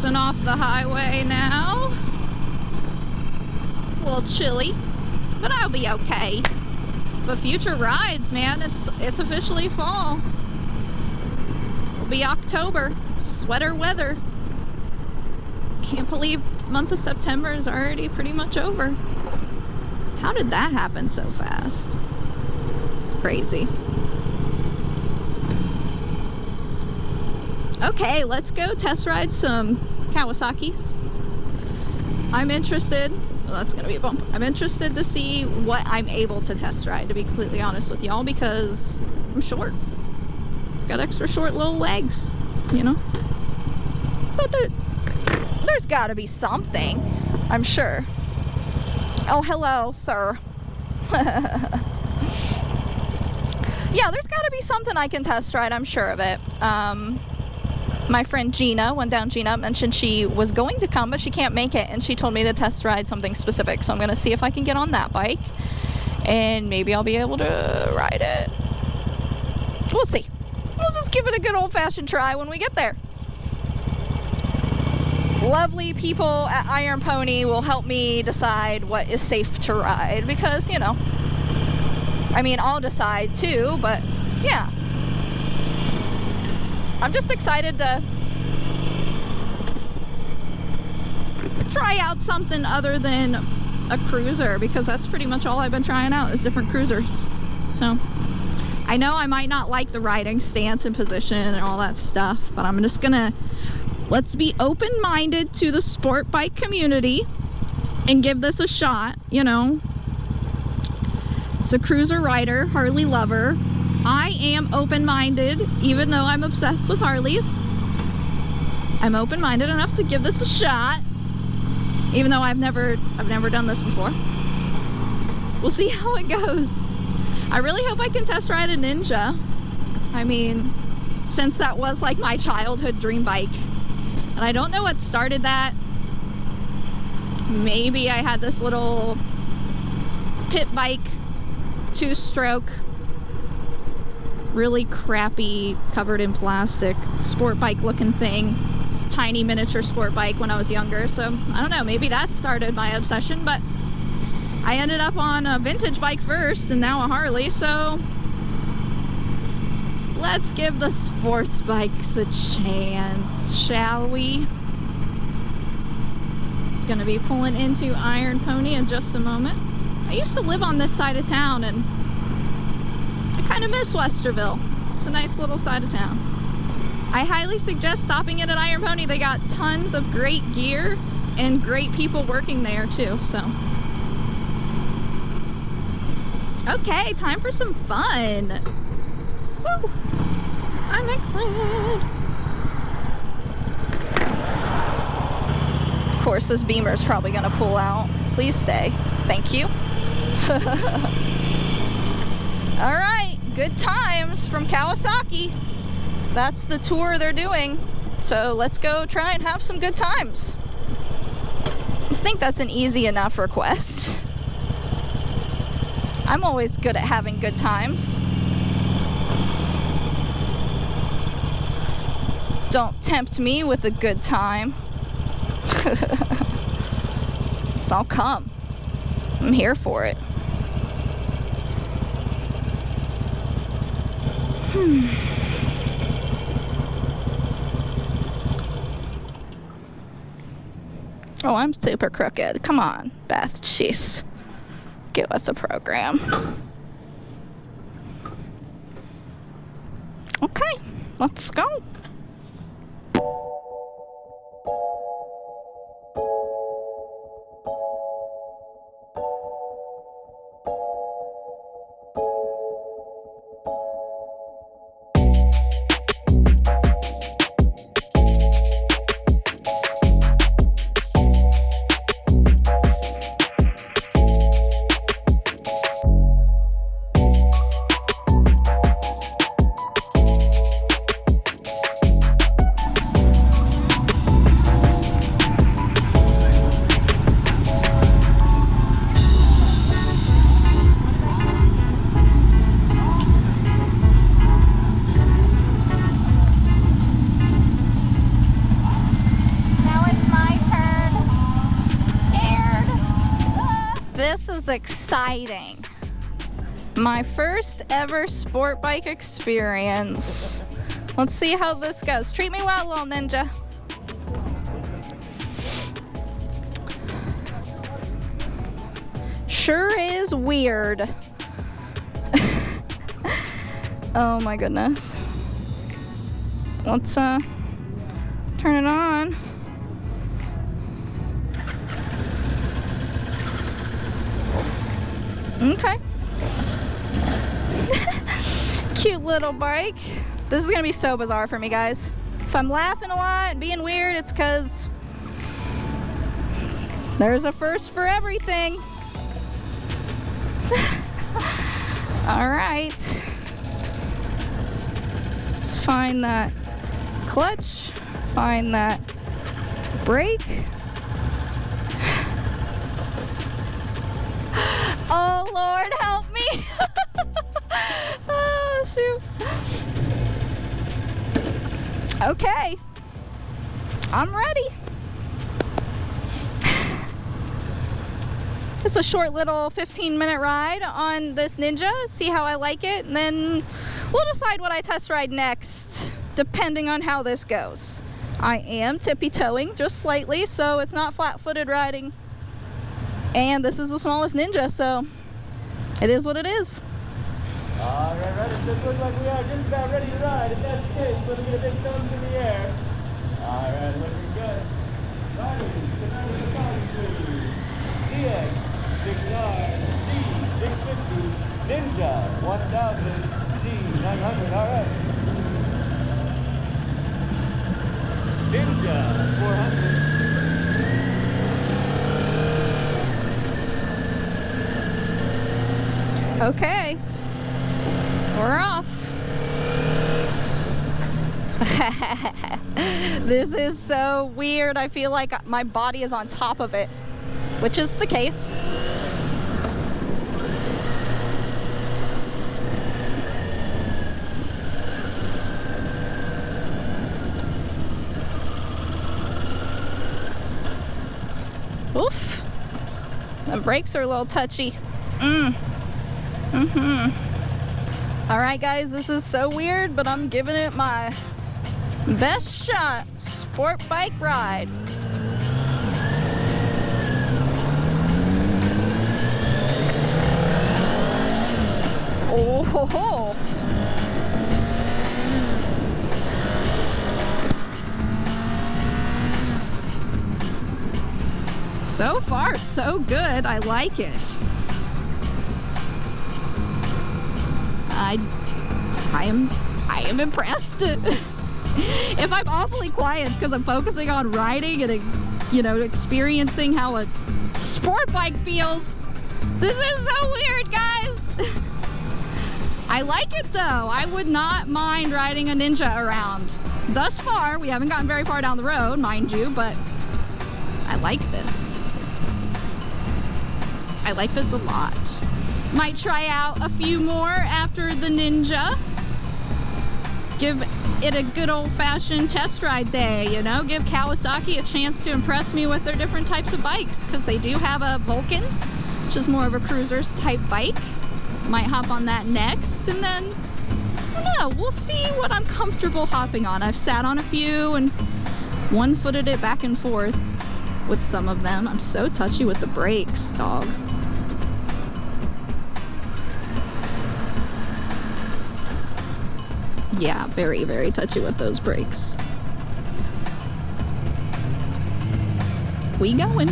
cruising off the highway now. It's a little chilly, but I'll be okay. But future rides, man, it's officially fall. It'll be October, sweater weather. Can't believe month of September is already pretty much over. How did that happen so fast? It's crazy. Okay, let's go test ride some Kawasaki's. I'm interested. Well, that's gonna be a bump. I'm interested to see what I'm able to test ride, to be completely honest with y'all, because I'm short. Got extra short little legs, you know? But there's gotta be something, I'm sure. Oh, hello, sir. Yeah, there's gotta be something I can test ride, I'm sure of it. My friend Gina, mentioned she was going to come, but she can't make it, and she told me to test ride something specific, so I'm gonna see if I can get on that bike, and maybe I'll be able to ride it. We'll see. We'll just give it a good old-fashioned try when we get there. Lovely people at Iron Pony will help me decide what is safe to ride, because, you know, I mean, I'll decide too, but yeah. I'm just excited to try out something other than a cruiser, because that's pretty much all I've been trying out is different cruisers. So I know I might not like the riding stance and position and all that stuff, but I'm just gonna, let's be open-minded to the sport bike community and give this a shot, you know. It's a cruiser rider, Harley lover. I am open-minded, even though I'm obsessed with Harleys. I'm open-minded enough to give this a shot, even though I've never done this before. We'll see how it goes. I really hope I can test ride a Ninja. I mean, since that was like my childhood dream bike, and I don't know what started that. Maybe I had this little pit bike, 2-stroke, really crappy, covered in plastic, sport bike looking thing. It's a tiny miniature sport bike when I was younger, so I don't know, maybe that started my obsession, but I ended up on a vintage bike first and now a Harley, so let's give the sports bikes a chance, shall we? Gonna be pulling into Iron Pony in just a moment. I used to live on this side of town, and I kind of miss Westerville. It's a nice little side of town. I highly suggest stopping in at Iron Pony. They got tons of great gear and great people working there too, so. Okay, time for some fun. Woo! I'm excited. Of course, this Beamer's probably gonna pull out. Please stay. Thank you. All right, good times from Kawasaki. That's the tour they're doing. So let's go try and have some good times. I think that's an easy enough request. I'm always good at having good times. Don't tempt me with a good time. So I'll come. I'm here for it. Oh, I'm super crooked. Come on, Beth. Jeez. Get with the program. Okay, let's go. exciting. My first ever sport bike experience. Let's see how this goes. Treat me well, little ninja. Sure is weird. Oh my goodness. Let's turn it on. Okay. Cute little bike. This is gonna be so bizarre for me, guys. If I'm laughing a lot and being weird, it's because there's a first for everything. All right. Let's find that clutch, find that brake. Oh Lord, help me. Oh shoot. Okay, I'm ready. It's a short little 15-minute ride on this Ninja, see how I like it, and then we'll decide what I test ride next, depending on how this goes. I am tippy-toeing just slightly, so it's not flat-footed riding. And this is the smallest Ninja, so it is what it is. All right, it does look like we are just about ready to ride. If that's the case, let me get a big thumbs in the air. All right, looking good. Riders, good night with the body, please. CX 6R, C650, Ninja 1000, C900 RS. Ninja 400. Okay, we're off. This is so weird. I feel like my body is on top of it, which is the case. Oof. The brakes are a little touchy. All right, guys, this is so weird, but I'm giving it my best shot. Sport bike ride. Oh ho ho. So far, so good. I like it. I am impressed. If I'm awfully quiet, it's because I'm focusing on riding and, you know, experiencing how a sport bike feels. This is so weird, guys. I like it though. I would not mind riding a Ninja around. Thus far, we haven't gotten very far down the road, mind you, but I like this. I like this a lot. Might try out a few more after the Ninja. Give it a good old-fashioned test ride day, you know? Give Kawasaki a chance to impress me with their different types of bikes, because they do have a Vulcan, which is more of a cruiser's type bike. Might hop on that next, and then, I don't know, we'll see what I'm comfortable hopping on. I've sat on a few and one-footed it back and forth with some of them. I'm so touchy with the brakes, dog. Yeah, very, very touchy with those brakes. We going.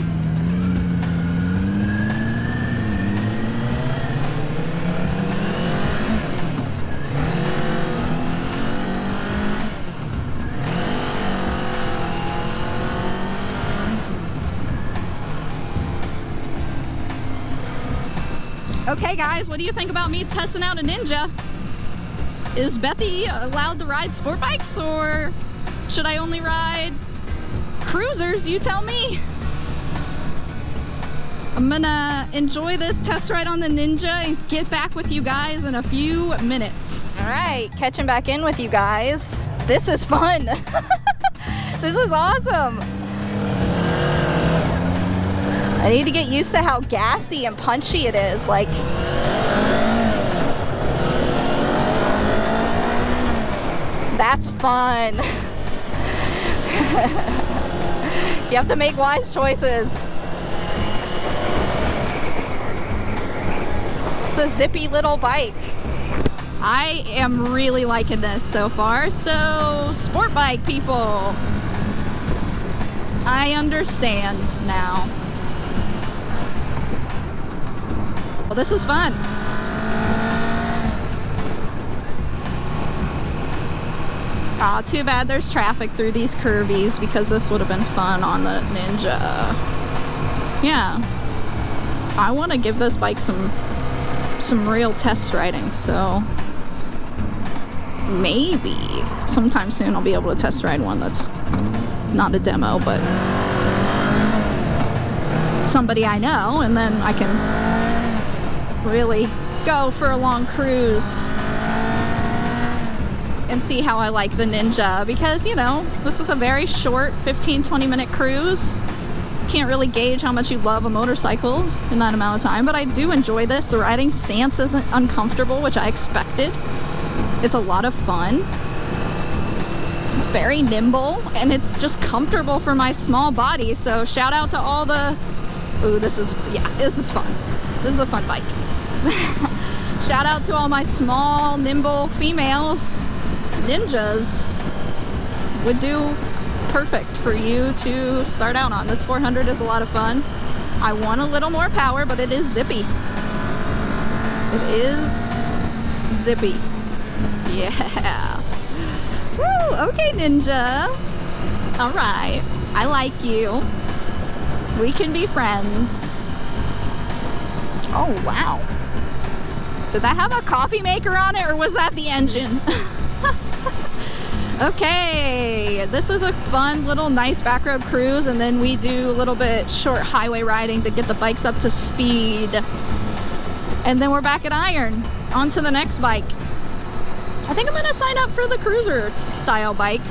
Okay guys, what do you think about me testing out a Ninja? Is Bethy allowed to ride sport bikes, or should I only ride cruisers? You tell me. I'm gonna enjoy this test ride on the Ninja and get back with you guys in a few minutes. All right, catching back in with you guys. This is fun. This is awesome. I need to get used to how gassy and punchy it is. Like, that's fun. You have to make wise choices. It's a zippy little bike. I am really liking this so far. So, sport bike people, I understand now. Well, this is fun. Ah, too bad there's traffic through these curvies, because this would have been fun on the Ninja. Yeah, I want to give this bike some real test riding, so maybe sometime soon I'll be able to test ride one that's not a demo, but somebody I know, and then I can really go for a long cruise and see how I like the Ninja, because, you know, this is a very short 15-20 minute cruise. Can't really gauge how much you love a motorcycle in that amount of time, but I do enjoy this. The riding stance isn't uncomfortable, which I expected. It's a lot of fun. It's very nimble, and it's just comfortable for my small body, so shout out to all the... Ooh, this is fun. This is a fun bike. Shout out to all my small, nimble females. Ninjas would do perfect for you to start out on. This 400 is a lot of fun. I want a little more power, but it is zippy. It is zippy. Yeah. Woo, okay, Ninja. All right, I like you. We can be friends. Oh, wow. Did that have a coffee maker on it, or was that the engine? Okay, this is a fun little nice back road cruise, and then we do a little bit short highway riding to get the bikes up to speed. And then we're back at Iron, on to the next bike. I think I'm gonna sign up for the cruiser style bike.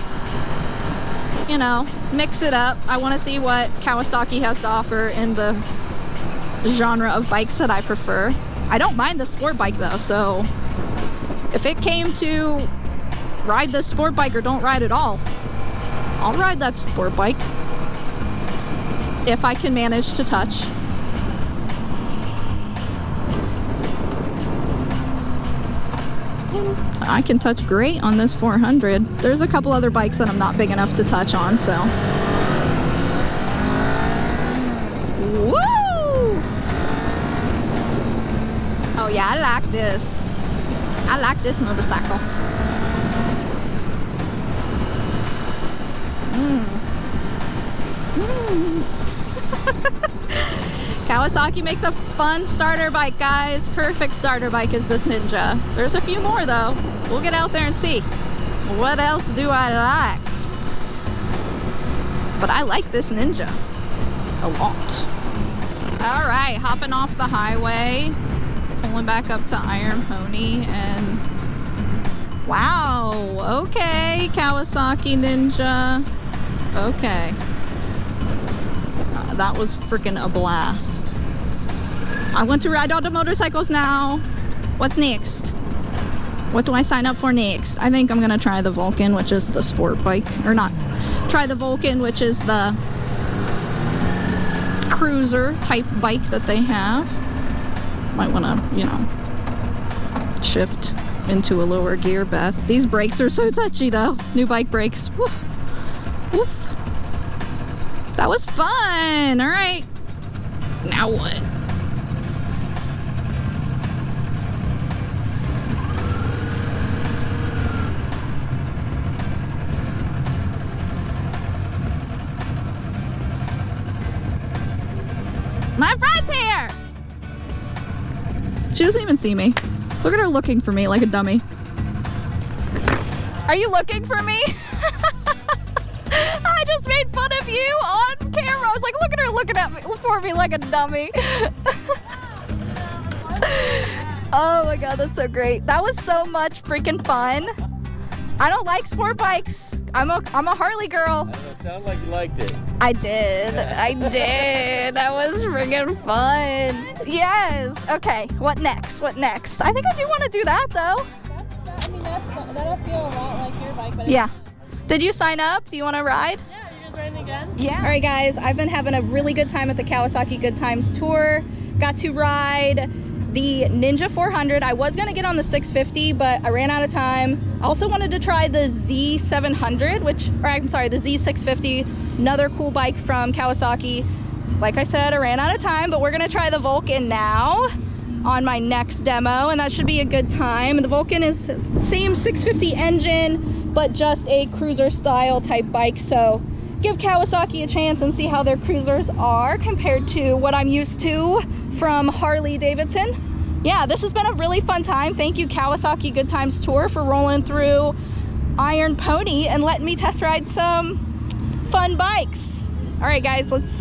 You know, mix it up. I wanna see what Kawasaki has to offer in the genre of bikes that I prefer. I don't mind the sport bike though, so if it came to ride this sport bike or don't ride at all, I'll ride that sport bike if I can manage to touch. I can touch great on this 400. There's a couple other bikes that I'm not big enough to touch on, so. Woo! Oh yeah, I like this. I like this motorcycle. Kawasaki makes a fun starter bike, guys. Perfect starter bike is this Ninja. There's a few more though. We'll get out there and see. What else do I like? But I like this Ninja a lot. All right, hopping off the highway, pulling back up to Iron Pony, and wow, okay, Kawasaki Ninja. Okay. That was freaking a blast. I want to ride all the motorcycles now. What's next? What do I sign up for next? I think I'm gonna try the Vulcan, which is the sport bike. Or not. Try the Vulcan, which is the cruiser type bike that they have. Might wanna, you know, shift into a lower gear, Beth. These brakes are so touchy though. New bike brakes. Woof. Woof. That was fun. All right. Now what? My friend's here. She doesn't even see me. Look at her looking for me like a dummy. Are you looking for me? I just made fun of you on camera. I was like, look at her looking at me for me like a dummy. Oh my god, that's so great. That was so much freaking fun. I don't like sport bikes. I'm a Harley girl. It sounded like you liked it. I did. I did. That was friggin' fun. Yes. Okay. What next? What next? I think I do want to do that though. That'll feel a lot like your bike, but Yeah. Did you sign up? Do you want to ride? Yeah, you're just riding again? Yeah. All right, guys. I've been having a really good time at the Kawasaki Good Times Tour. Got to ride the Ninja 400. I was gonna get on the 650, but I ran out of time. I also wanted to try the Z700, the Z650, another cool bike from Kawasaki. Like I said, I ran out of time, but we're gonna try the Vulcan now on my next demo, and that should be a good time. The Vulcan is same 650 engine, but just a cruiser style type bike, so give Kawasaki a chance and see how their cruisers are compared to what I'm used to from Harley Davidson. Yeah, this has been a really fun time. Thank you, Kawasaki Good Times Tour, for rolling through Iron Pony and letting me test ride some fun bikes. All right, guys, let's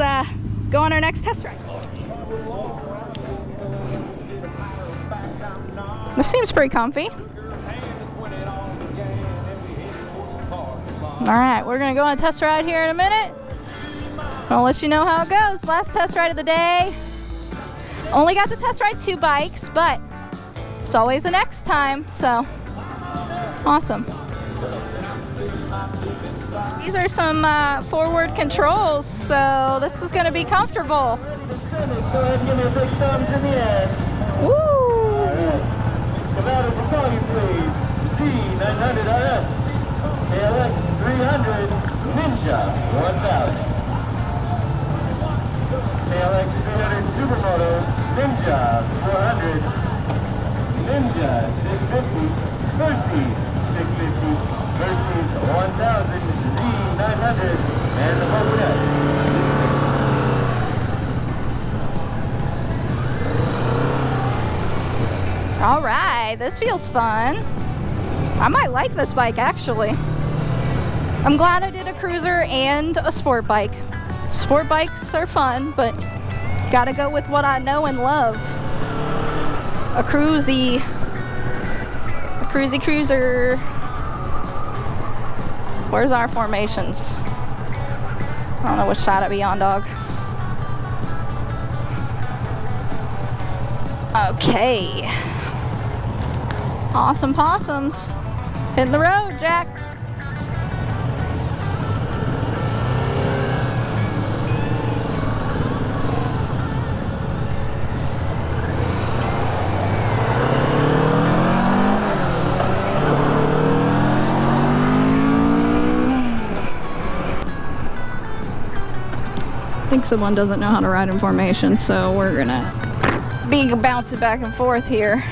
go on our next test ride. This seems pretty comfy. All right, we're gonna go on a test ride here in a minute. I'll let you know how it goes. Last test ride of the day. Only got to test ride 2 bikes, but it's always a next time, so awesome. These are some forward controls, so this is gonna be comfortable. Go ahead and give me a big thumbs in the air. Woo! All right. Come out as a pony, please. Z900 RS, KLX 300, Ninja 1000. KLX 300 Supermoto, Ninja 400, Ninja 650, Mercies 650, Mercies 1000, Z900, and the Vulcan S. All right, this feels fun. I might like this bike, actually. I'm glad I did a cruiser and a sport bike. Sport bikes are fun, but gotta go with what I know and love. A cruiser. Where's our formations? I don't know which side I'd be on, dog. Okay. Awesome possums. Hitting the road, Jack. I think someone doesn't know how to ride in formation, so we're gonna be bouncing back and forth here.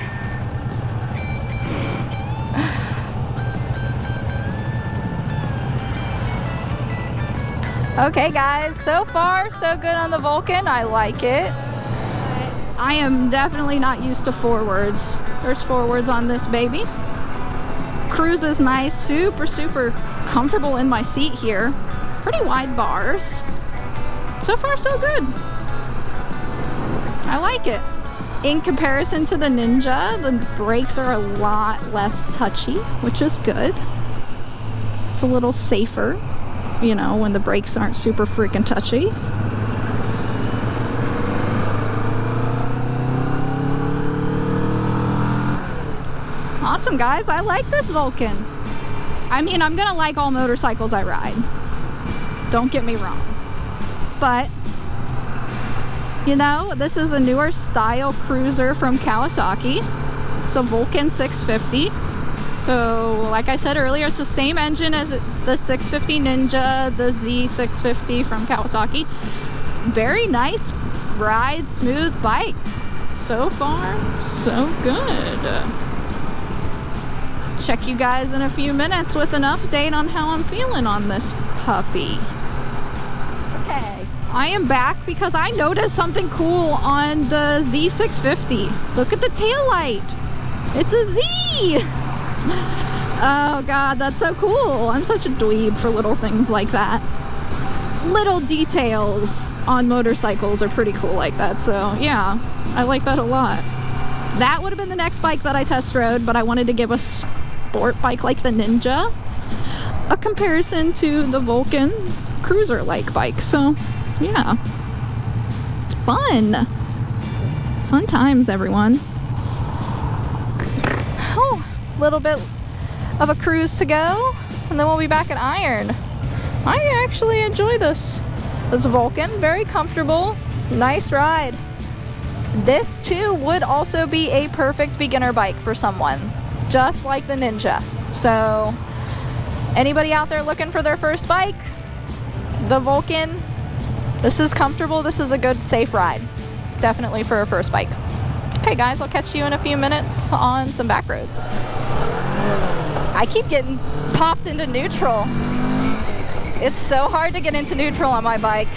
Okay, guys, so far so good on the Vulcan. I like it. I am definitely not used to forwards. There's forwards on this baby. Cruise is nice, super comfortable in my seat here. Pretty wide bars. So far so good. I like it. In comparison to the Ninja, the brakes are a lot less touchy, which is good. It's a little safer, you know, when the brakes aren't super freaking touchy. Awesome, guys. I like this Vulcan. I mean, I'm gonna like all motorcycles I ride. Don't get me wrong. But, you know, this is a newer style cruiser from Kawasaki. It's a Vulcan 650. So, like I said earlier, it's the same engine as the 650 Ninja, the Z650 from Kawasaki. Very nice ride, smooth bike. So far, so good. Check you guys in a few minutes with an update on how I'm feeling on this puppy. Okay, I am back because I noticed something cool on the Z650. Look at the taillight. It's a Z. Oh God, that's so cool. I'm such a dweeb for little things like that. Little details on motorcycles are pretty cool like that. So yeah, I like that a lot. That would have been the next bike that I test rode, but I wanted to give a sport bike like the Ninja, a comparison to the Vulcan cruiser-like bike. So yeah, fun times, everyone. Oh, little bit of a cruise to go, and then we'll be back at Iron. I actually enjoy this Vulcan, very comfortable, nice ride. This too would also be a perfect beginner bike for someone, just like the Ninja. So anybody out there looking for their first bike, the Vulcan, this is comfortable, this is a good safe ride, definitely for a first bike. Okay guys, I'll catch you in a few minutes on some back roads. I keep getting popped into neutral. It's so hard to get into neutral on my bike.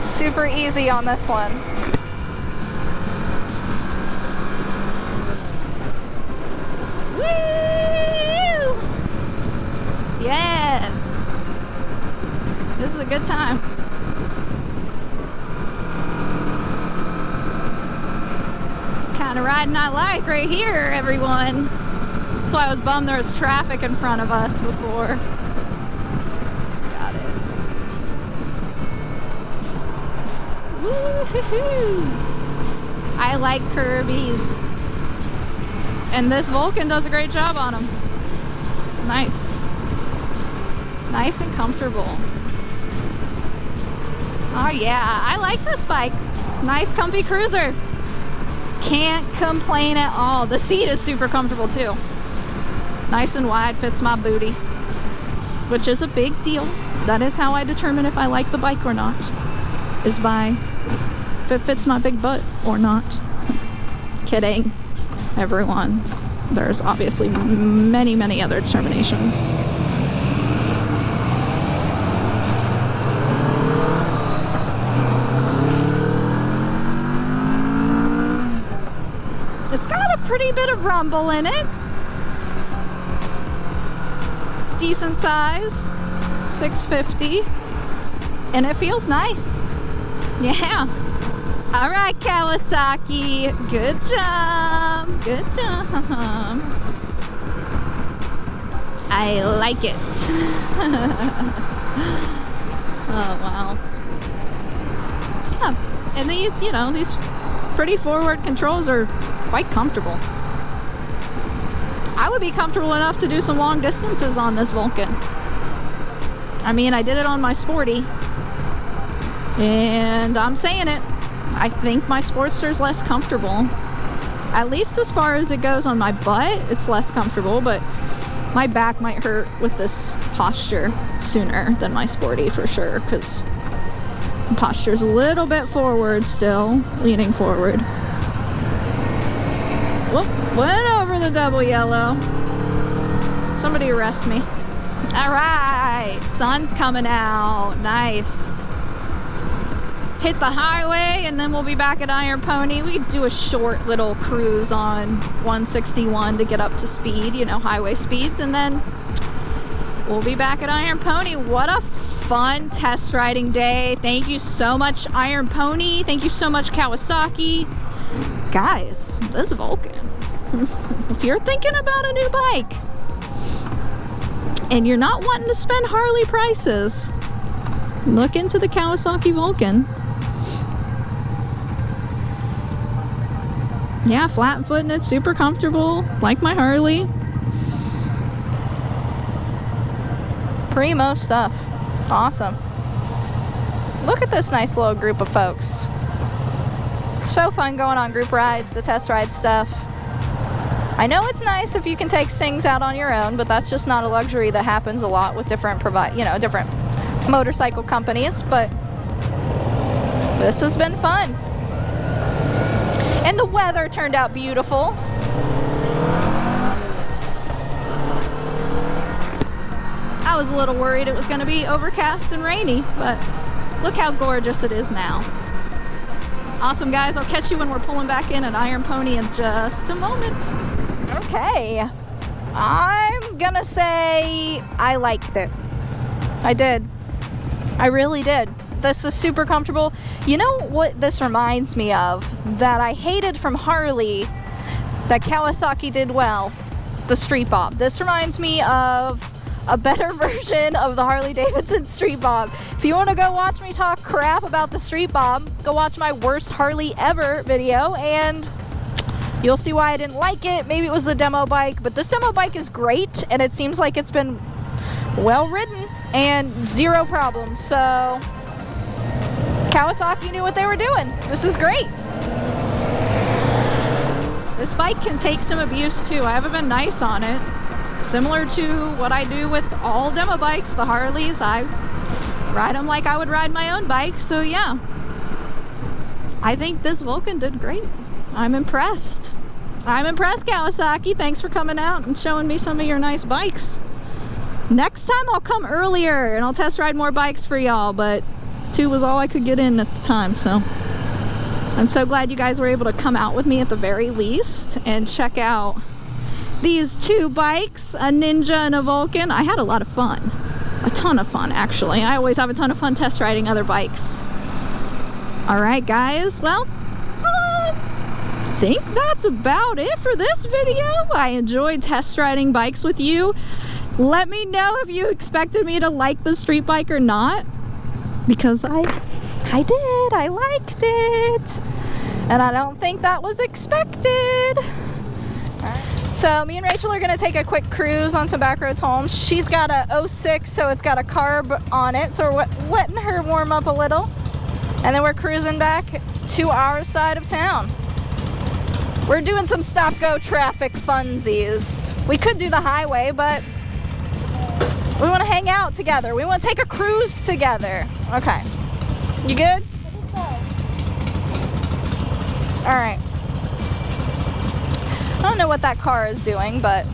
Super easy on this one. Woo! Yes! This is a good time. Kind of riding I like right here, everyone. That's why I was bummed there was traffic in front of us before. Got it. Woo-hoo-hoo! I like Kirby's. And this Vulcan does a great job on them. Nice. Nice and comfortable. Oh yeah, I like this bike. Nice comfy cruiser. Can't complain at all. The seat is super comfortable too. Nice and wide, fits my booty, which is a big deal. That is how I determine if I like the bike or not, is by if it fits my big butt or not. Kidding, everyone. There's obviously many other determinations. It's got a pretty bit of rumble in it. Decent size, 650, and it feels nice. Yeah. All right, Kawasaki, good job, good job. I like it. Oh wow. Yeah, and these, you know, these pretty forward controls are quite comfortable. I would be comfortable enough to do some long distances on this Vulcan. I mean, I did it on my Sporty, and I'm saying it, I think my Sportster's less comfortable. At least as far as it goes on my butt, it's less comfortable, but my back might hurt with this posture sooner than my Sporty for sure, because the posture's a little bit forward still, leaning forward. Whoop, went over the double yellow. Somebody arrest me. All right, sun's coming out, nice. Hit the highway and then we'll be back at Iron Pony. We could do a short little cruise on 161 to get up to speed, you know, highway speeds, and then we'll be back at Iron Pony. What a fun test riding day. Thank you so much, Iron Pony. Thank you so much, Kawasaki. Guys, this Vulcan. If you're thinking about a new bike and you're not wanting to spend Harley prices, look into the Kawasaki Vulcan. Yeah, flat footing it, super comfortable, like my Harley. Primo stuff. Awesome. Look at this nice little group of folks. So fun going on group rides, the test ride stuff. I know it's nice if you can take things out on your own, but that's just not a luxury that happens a lot with different different motorcycle companies, but this has been fun. And the weather turned out beautiful. I was a little worried it was going to be overcast and rainy, but look how gorgeous it is now. Awesome, guys. I'll catch you when we're pulling back in at Iron Pony in just a moment. Okay. I'm gonna say I liked it. I did. I really did. This is super comfortable. You know what this reminds me of that I hated from Harley that Kawasaki did well? the Street Bob. This reminds me of a better version of the Harley Davidson Street Bob. If you want to go watch me talk crap about the Street Bob, go watch my worst Harley ever video and you'll see why I didn't like it. Maybe it was the demo bike, but this demo bike is great and it seems like it's been well ridden and zero problems. So Kawasaki knew what they were doing. This is great. This bike can take some abuse too. I haven't been nice on it. Similar to what I do with all demo bikes, the Harleys, I ride them like I would ride my own bike. So yeah, I think this Vulcan did great. I'm impressed. I'm impressed, Kawasaki. Thanks for coming out and showing me some of your nice bikes. Next time I'll come earlier and I'll test ride more bikes for y'all, but 2 was all I could get in at the time, so I'm so glad you guys were able to come out with me at the very least and check out these 2 bikes, a Ninja and a Vulcan. I had a lot of fun. A ton of fun, actually. I always have a ton of fun test riding other bikes. Alright, guys. Well, I think that's about it for this video. I enjoyed test riding bikes with you. Let me know if you expected me to like the street bike or not. Because I did. I liked it. And I don't think that was expected. So me and Rachel are gonna take a quick cruise on some back roads home. She's got a 06, so it's got a carb on it. So we're letting her warm up a little. And then we're cruising back to our side of town. We're doing some stop-go traffic funsies. We could do the highway, but we want to hang out together. We want to take a cruise together. Okay. You good? All right. I don't know what that car is doing, but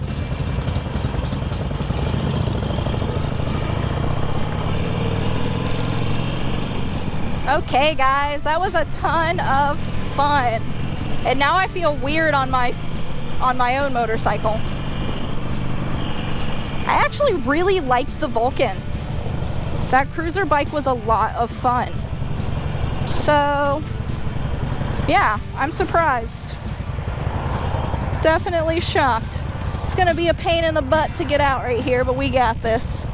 okay, guys, that was a ton of fun. And now I feel weird on my own motorcycle. I actually really liked the Vulcan. That cruiser bike was a lot of fun. So, yeah, I'm surprised. Definitely shocked. It's gonna be a pain in the butt to get out right here, but we got this.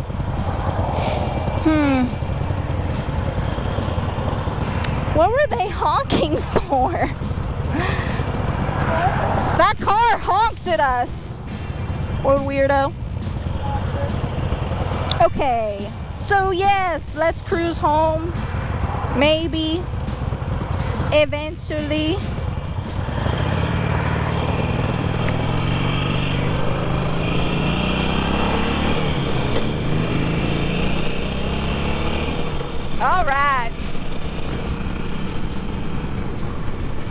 What were they honking for? That car honked at us. What a weirdo. Okay, so yes, let's cruise home. Maybe. Eventually. All right.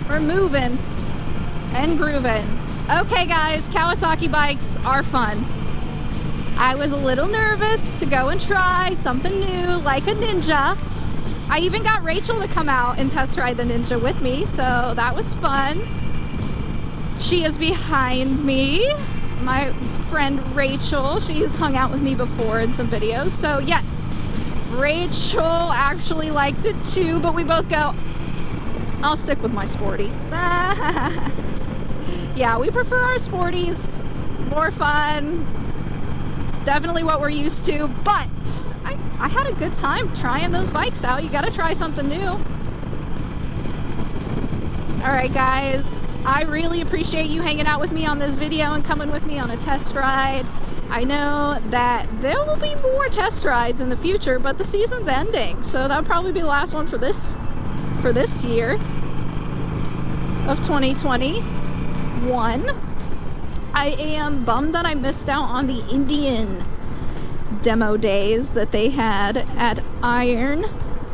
We're moving and grooving. Okay, guys, Kawasaki bikes are fun. I was a little nervous to go and try something new like a Ninja. I even got Rachel to come out and test ride the Ninja with me, so that was fun. She is behind me. My friend Rachel, she's hung out with me before in some videos, so yes, Rachel actually liked it too, but we both go, I'll stick with my sporty. Yeah, we prefer our sporties. More fun. Definitely what we're used to, but I had a good time trying those bikes out. You gotta try something new. Alright, guys. I really appreciate you hanging out with me on this video and coming with me on a test ride. I know that there will be more test rides in the future, but the season's ending, so that'll probably be the last one for this year of 2021. I am bummed that I missed out on the Indian demo days that they had at Iron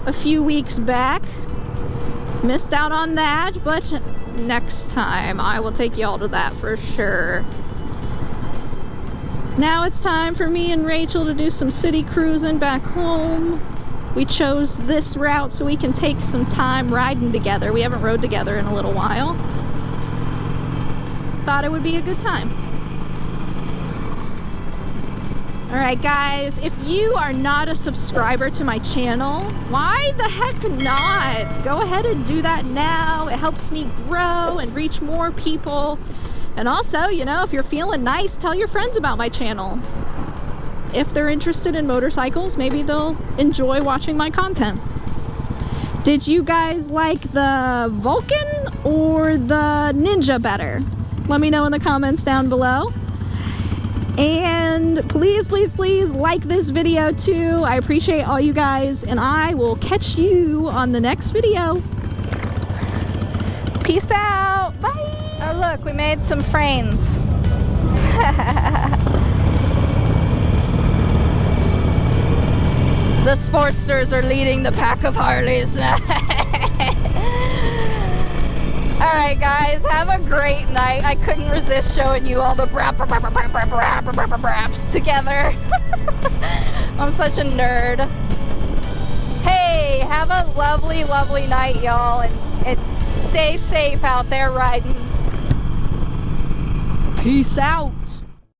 a few weeks back. Missed out on that, but next time I will take y'all to that for sure. Now it's time for me and Rachel to do some city cruising back home. We chose this route so we can take some time riding together. We haven't rode together in a little while. Thought it would be a good time. Alright, guys, if you are not a subscriber to my channel, why the heck not? Go ahead and do that now. It helps me grow and reach more people. And also, you know, if you're feeling nice, tell your friends about my channel. If they're interested in motorcycles, maybe they'll enjoy watching my content. Did you guys like the Vulcan or the Ninja better? Let me know in the comments down below. And please, please, please like this video too. I appreciate all you guys, and I will catch you on the next video. Peace out. Bye. Oh look, we made some friends. The Sportsters are leading the pack of Harleys. Alright guys, have a great night. I couldn't resist showing you all the braps together. I'm such a nerd. Hey, have a lovely, lovely night, y'all, and stay safe out there riding. Peace out.